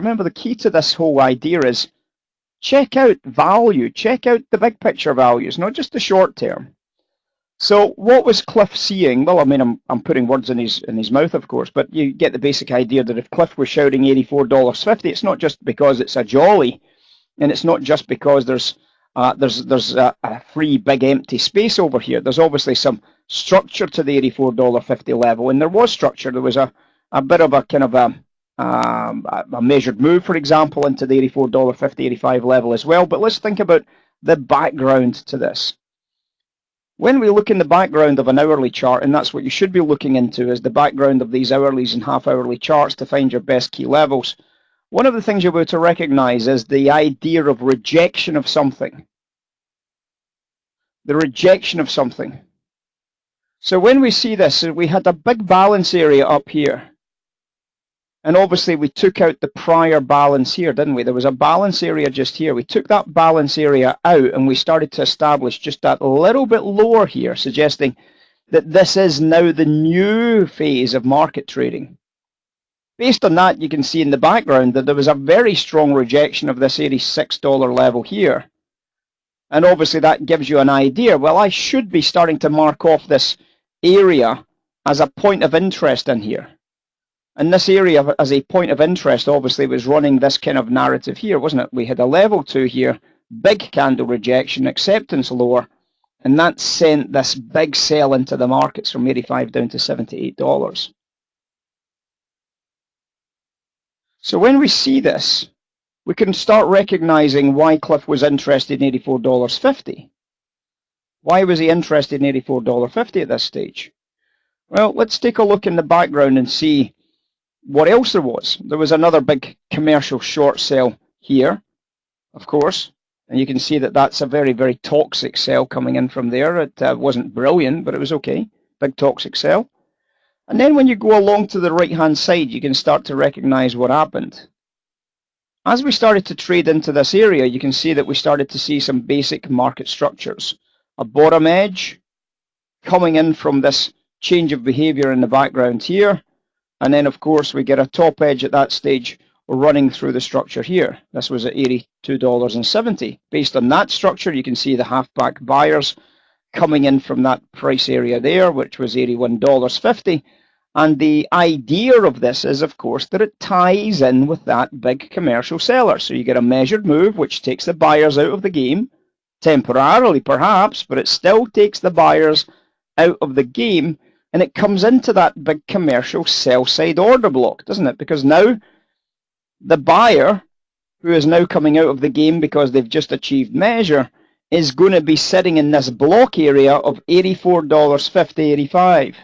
remember the key to this whole idea is check out value, check out the big picture values, not just the short term. So what was Cliff seeing? Well, I mean, I'm putting words in his mouth, of course, but you get the basic idea that if Cliff was shouting $84.50, it's not just because it's a jolly, and it's not just because there's a free big empty space over here. There's obviously some structure to the $84.50 level, and there was structure. There was a bit of a kind of a measured move, for example, into the $84.50, 85 level as well. But let's think about the background to this. When we look in the background of an hourly chart, and that's what you should be looking into, is the background of these hourlies and half-hourly charts to find your best key levels. One of the things you're able to recognize is the idea of rejection of something. The rejection of something. So when we see this, we had a big balance area up here. And obviously we took out the prior balance here, didn't we? There was a balance area just here. We took that balance area out and we started to establish just that little bit lower here, suggesting that this is now the new phase of market trading. Based on that, you can see in the background that there was a very strong rejection of this $86 level here. And obviously that gives you an idea. Well, I should be starting to mark off this area as a point of interest in here. And this area as a point of interest obviously was running this kind of narrative here, wasn't it? We had a level 2 here, big candle rejection, acceptance lower, and that sent this big sell into the markets from 85 down to $78. So when we see this, we can start recognizing why Cliff was interested in $84.50. Why was he interested in $84.50 at this stage? Well, let's take a look in the background and see what else there was. There was another big commercial short sell here, of course, and you can see that that's a very, very toxic sell coming in from there. It wasn't brilliant, but it was okay. Big toxic sell. And then when you go along to the right-hand side, you can start to recognize what happened. As we started to trade into this area, you can see that we started to see some basic market structures. A bottom edge coming in from this change of behavior in the background here. And then, of course, we get a top edge at that stage running through the structure here. This was at $82.70. Based on that structure, you can see the half-back buyers coming in from that price area there, which was $81.50. And the idea of this is, of course, that it ties in with that big commercial seller. So you get a measured move, which takes the buyers out of the game, temporarily perhaps, but it still takes the buyers out of the game. And it comes into that big commercial sell-side order block, doesn't it? Because now the buyer, who is now coming out of the game because they've just achieved measure, is going to be sitting in this block area of $84.50, 85.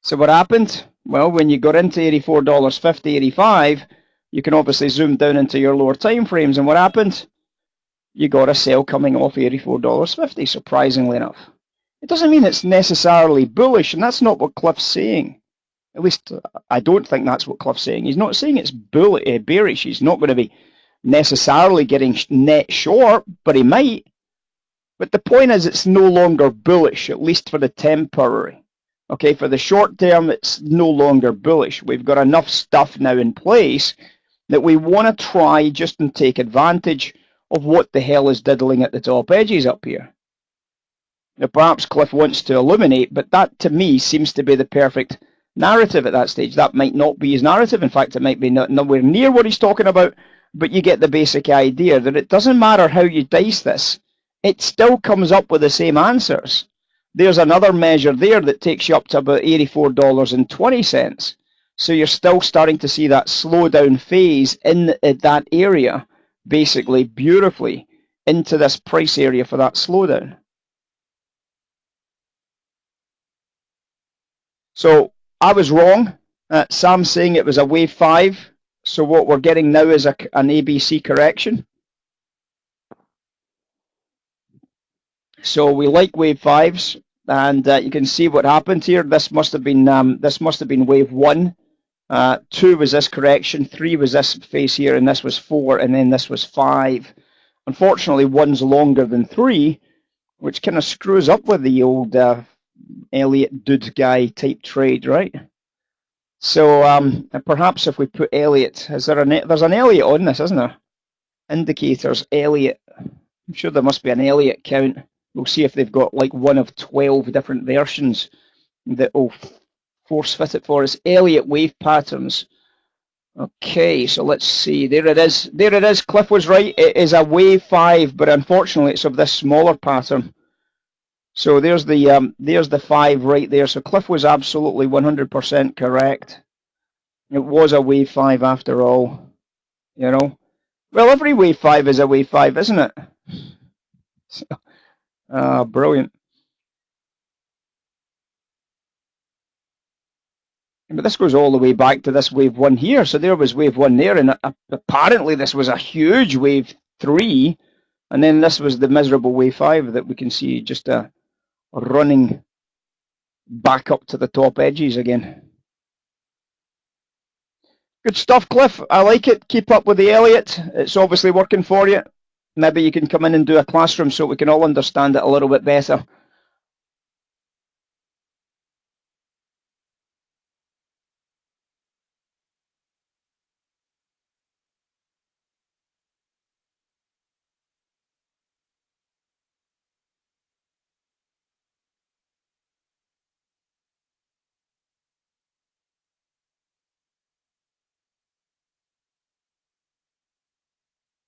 So what happened? Well, when you got into $84.50, 85, you can obviously zoom down into your lower time frames. And what happened? You got a sell coming off $84.50, surprisingly enough. It doesn't mean it's necessarily bullish, and that's not what Cliff's saying. At least I don't think that's what Cliff's saying. He's not saying it's bearish. He's not going to be necessarily getting net short, but he might. But the point is it's no longer bullish, at least for the temporary. Okay, for the short term, it's no longer bullish. We've got enough stuff now in place that we want to try just and take advantage of what the hell is diddling at the top edges up here. Now, perhaps Cliff wants to illuminate, but that to me seems to be the perfect narrative at that stage. That might not be his narrative. In fact, it might be nowhere near what he's talking about, but you get the basic idea that it doesn't matter how you dice this. It still comes up with the same answers. There's another measure there that takes you up to about $84.20. So you're still starting to see that slowdown phase in that area, basically beautifully, into this price area for that slowdown. So I was wrong. Sam's saying it was a wave 5. So what we're getting now is an ABC correction. So we like wave 5s, and you can see what happened here. This must have been wave 1. 2 was this correction, 3 was this phase here, and this was 4, and then this was 5. Unfortunately, 1's longer than 3, which kind of screws up with the old Elliott Dude guy type trade, right? So perhaps if we put Elliott, there's an Elliott on this, isn't there? Indicators, Elliott. I'm sure there must be an Elliott count. We'll see if they've got like one of 12 different versions that will force fit it for us. Elliott wave patterns. Okay, so let's see. There it is. There it is. Cliff was right. It is a wave 5, but unfortunately it's of this smaller pattern. So there's the 5 right there. So Cliff was absolutely 100% correct. It was a wave 5 after all. You know. Well, every wave 5 is a wave 5, isn't it? So, brilliant. But this goes all the way back to this wave 1 here. So there was wave 1 there, and apparently this was a huge wave 3, and then this was the miserable wave 5 that we can see just running back up to the top edges again. Good stuff, Cliff. I like it. Keep up with the Elliott. It's obviously working for you. Maybe you can come in and do a classroom so we can all understand it a little bit better.